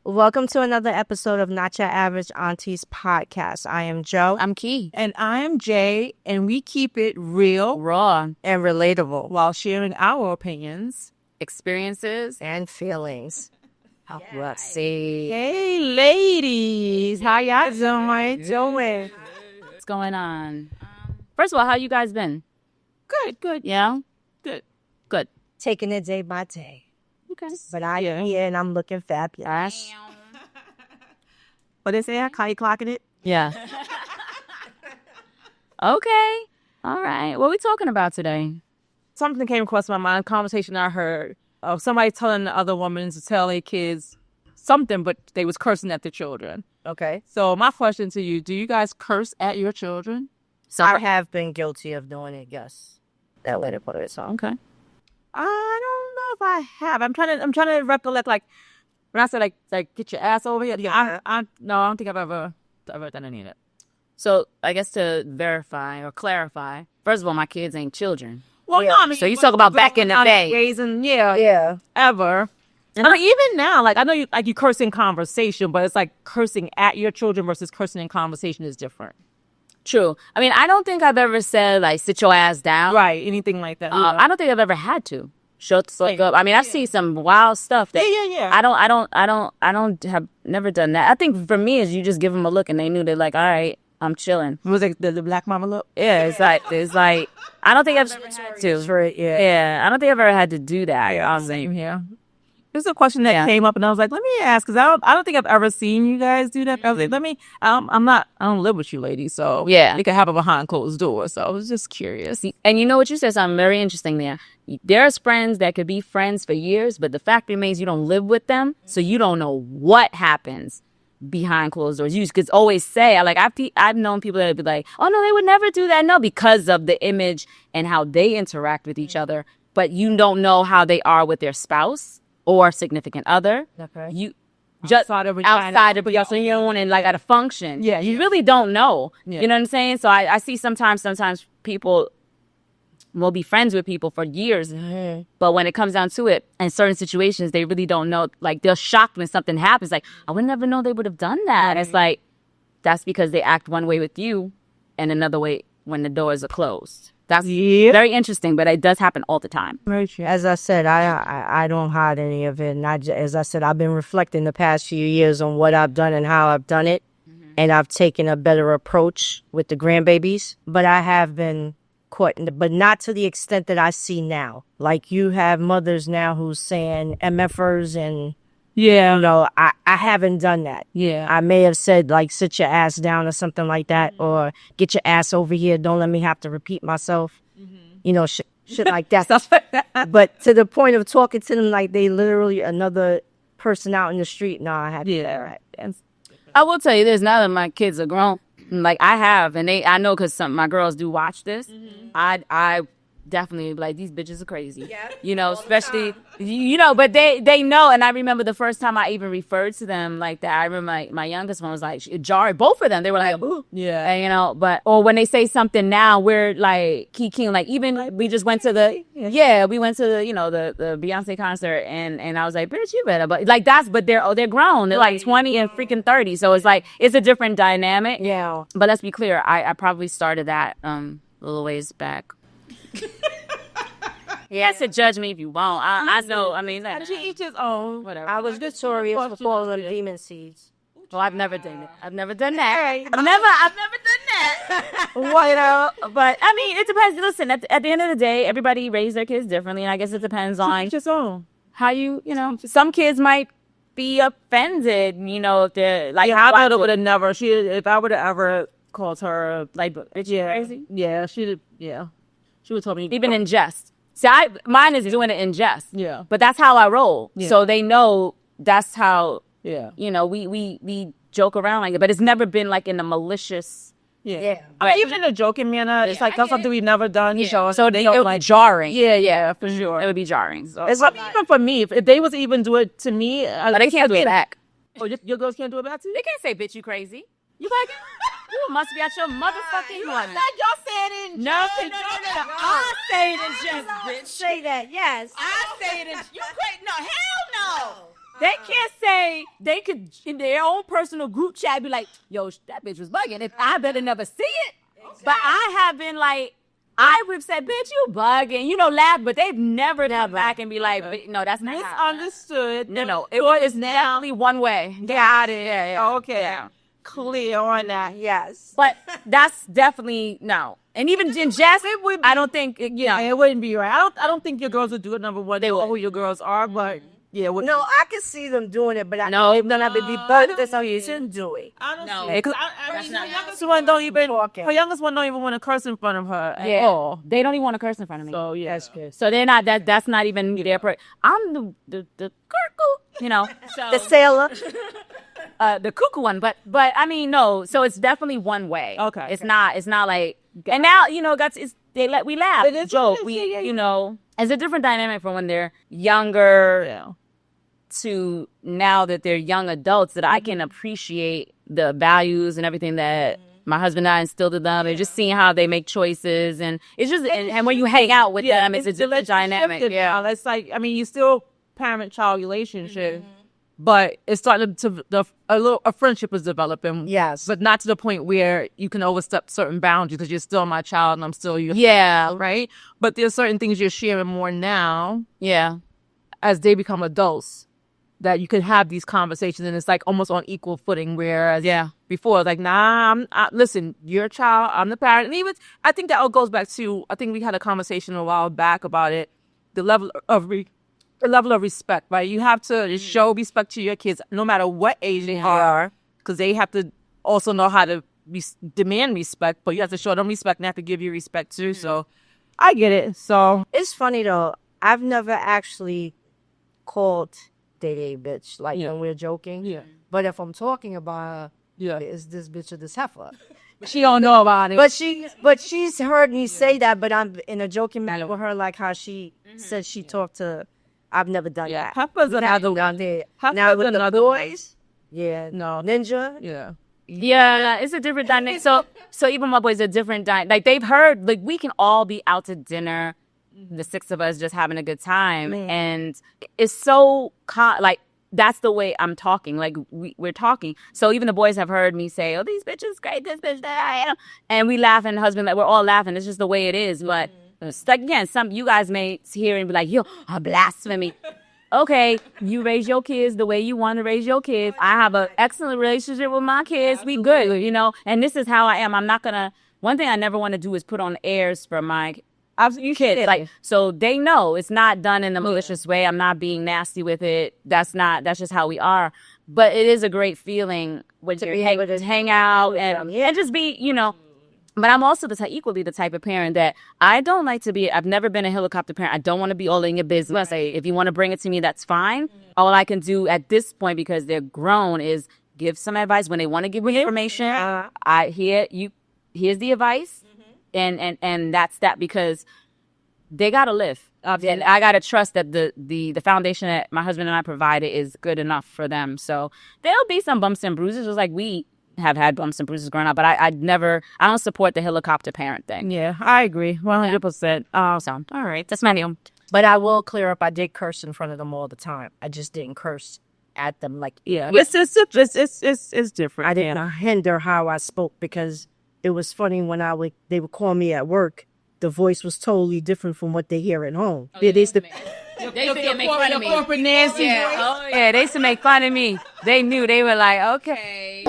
Welcome to another episode of Not Your Average Auntie's podcast. I am Joe. I'm Key. And I'm Jay, and we keep it real, Raw. And relatable. while sharing our opinions. Experiences. And feelings. Let's see. Hey, ladies. How y'all doing? What's going on? First of all, how you guys been? Good. Yeah? Good. Good. Taking it day by day. Okay. But I am here and I'm looking fabulous. What they say? How you clocking it? Yeah. Okay. All right. What are we talking about today? Something came across my mind, a conversation I heard of somebody telling the other woman to tell their kids something, but they was cursing at the children. Okay. So my question to you, do you guys curse at your children? So I have been guilty of doing it, yes. That way to put it, so. okay. I don't know if I have. I'm trying to recollect, like, when I said, like get your ass over here. Yeah, I don't think I've ever done any of that. So I guess to verify or clarify, first of all, my kids ain't children. Well, Yeah. no, I mean, So you talk about back in the day. raising, yeah, Yeah. ever. And like, even now, like I know you curse in conversation, but it's like cursing at your children versus cursing in conversation is different. True. I mean, I don't think I've ever said, like, sit your ass down. Right, anything like that. I don't think I've ever had to. Shut the fuck up. I mean, I see some wild stuff that Yeah. I don't have never done that. I think for me is you just give them a look and they knew they're like, all right, I'm chilling. Was it the black mama look? Yeah, it's like I don't think I've ever had to. Yeah, I don't think I've ever had to do that. Same here. This is a question that Yeah. came up, and I was like, let me ask, because I don't think I've ever seen you guys do that. I was like, I don't live with you ladies, so Yeah. it could happen behind closed doors. So I was just curious. And you know what, you said something very interesting there. There's friends that could be friends for years, but the fact remains you don't live with them, so you don't know what happens behind closed doors. You could always say, like, I've known people that would be like, oh no, they would never do that. No, because of the image and how they interact with each other, but you don't know how they are with their spouse or significant other. Okay. You just outside of so you don't want to like at a function. Yeah, You really don't know. Yeah. You know what I'm saying? So I see sometimes people will be friends with people for years, but when it comes down to it, in certain situations, they really don't know. Like, they're shocked when something happens. Like, I would never know they would have done that. And it's like, that's because they act one way with you and another way when the doors are closed. That's very interesting, but it does happen all the time. Very true. As I said, I don't hide any of it. And as I said, I've been reflecting the past few years on what I've done and how I've done it. And I've taken a better approach with the grandbabies. But I have been caught, but not to the extent that I see now. Like, you have mothers now who's saying MFers and, Yeah. you know, I haven't done that. Yeah. I may have said, like, sit your ass down or something like that, or get your ass over here. Don't let me have to repeat myself. You know, shit like that. Stuff like that. But to the point of talking to them like they literally another person out in the street. No, I have. Yeah. I will tell you this, now that my kids are grown, like I have, and I know because some my girls do watch this, I definitely be like, these bitches are crazy. Yeah. You know, especially, you know, but they know. And I remember the first time I even referred to them like that. I remember my youngest one was like, jarring. Both of them, they were like, ooh. Yeah. And, you know, or when they say something now, we're like, Kiki, like, even we just went to we went to the, you know, the Beyonce concert, and I was like, bitch, you better, but like but they're grown. They're like 20 and freaking 30. So it's like, it's a different dynamic. Yeah. But let's be clear, I probably started that a little ways back. Yeah, to judge me if you want. I know. I mean, like, She each his own. whatever. I was notorious for falling on demon seeds. Well, I've never done it. I've never done that. I've never done that. But I mean, it depends. Listen, at the end of the day, everybody raise their kids differently, and I guess it depends on Each his own. how you know. Some kids might be offended, you know, if they're like. Yeah, I would have never. If I would have ever called her like, bitch, you crazy. Yeah, she would told me Even in jest. See, mine is doing it in jest. Yeah. But that's how I roll. Yeah. So they know that's how. Yeah. You know, we joke around like it, but it's never been like in a malicious. Yeah. I mean, even in a joking manner, it's like that's something we've never done. Yeah. So it would be jarring. Yeah, for sure. It would be jarring. So. It's like, even for me, if they was to even do it to me, But they can't do it back. Oh, your girls can't do it back too? They can't say, bitch, you crazy. You like it? You must be at your motherfucking money. Y'all said it in No, jest. I say it in jest, bitch. Say that, yes. I say it in you crazy. No, hell no. They can't say they could in their own personal group chat be like, "Yo, that bitch was bugging." If I better never see it, but I have been like, I would have said, "Bitch, you bugging," laugh, but they've never come back and be like, "No, that's not Misunderstood. No, it was only one way. Got it. Yeah. Okay. Yeah. Clear on that. Yes. But that's definitely no. And even in jest, I don't think It wouldn't be right. I don't think your girls would do it. Number one, they know who your girls are, but yeah, No, I can see them doing it, but I know it's gonna be. But that's how you shouldn't do it. I don't No. see it. I mean, her youngest one don't even. Her youngest one don't even want to curse in front of her at all. They don't even want to curse in front of me. So yeah, That's good. So they're not that's not even their I'm the cuckoo, so The sailor. the cuckoo one, but I mean no, so it's definitely one way. Okay. It's not like, and now we laugh, It is- joke, yeah. it's a different dynamic from when they're younger Yeah. to now that they're young adults, that I can appreciate the values and everything that my husband and I instilled in them, and just seeing how they make choices, and it's just and when you hang out with them, it's a different dynamic. Yeah, it's like, I mean, you still parent-child relationship, but it's starting a friendship is developing. Yes. But not to the point where you can overstep certain boundaries because you're still my child and I'm still your Yeah, right? But there's certain things you're sharing more now yeah, as they become adults that you can have these conversations, and it's like almost on equal footing. Whereas before, like, listen, you're a child, I'm the parent. And even, I think that all goes back to, I think we had a conversation a while back about it, the level of respect, right? You have to show respect to your kids no matter what age they are, because they have to also know how to demand respect, but you have to show them respect and they have to give you respect too. So I get it. So It's funny though. I've never actually called Day bitch like when we're joking. Yeah. But if I'm talking about yeah, is this bitch or this heifer? she don't know about it. But she's heard me say that, but I'm in a joking manner with her, like how she said she talked to. I've never done that. Heifer's another down there. Heifer's Now with the another boys, no Ninja. yeah. It's a different dynamic. So even my boys are different. Like they've heard, like we can all be out to dinner, the six of us just having a good time, and it's so like that's the way I'm talking. Like we're talking. So even the boys have heard me say, "Oh, these bitches great, this bitch that," and we laugh, and the husband, like we're all laughing. It's just the way it is. But like again, some you guys may hear and be like, "Yo, a blasphemy." Okay, you raise your kids the way you want to raise your kids. I have an excellent relationship with my kids. We good, and this is how I am. I'm not gonna. One thing I never want to do is put on airs for my kids. Like, so they know it's not done in a malicious way. I'm not being nasty with it. That's just how we are. But it is a great feeling when you hang out and just be, But I'm also equally the type of parent that I don't like to be. I've never been a helicopter parent. I don't want to be all in your business. If you want to bring it to me, that's fine. All I can do at this point, because they're grown, is give some advice when they want to give me information. Here's the advice, and that's that, because they gotta live, and I gotta trust that the foundation that my husband and I provided is good enough for them. So there'll be some bumps and bruises, just like we have had bumps and bruises growing up, but I don't support the helicopter parent thing. Yeah, I agree 100%. So all right, that's my deal. But I will clear up. I did curse in front of them all the time. I just didn't curse at them. Like It's different. I didn't hinder how I spoke, because it was funny when they would call me at work. The voice was totally different from what they hear at home. They used to make fun of me. Corporate Nancy. Yeah. Oh yeah, they used to make fun of me. They knew. They were like, okay,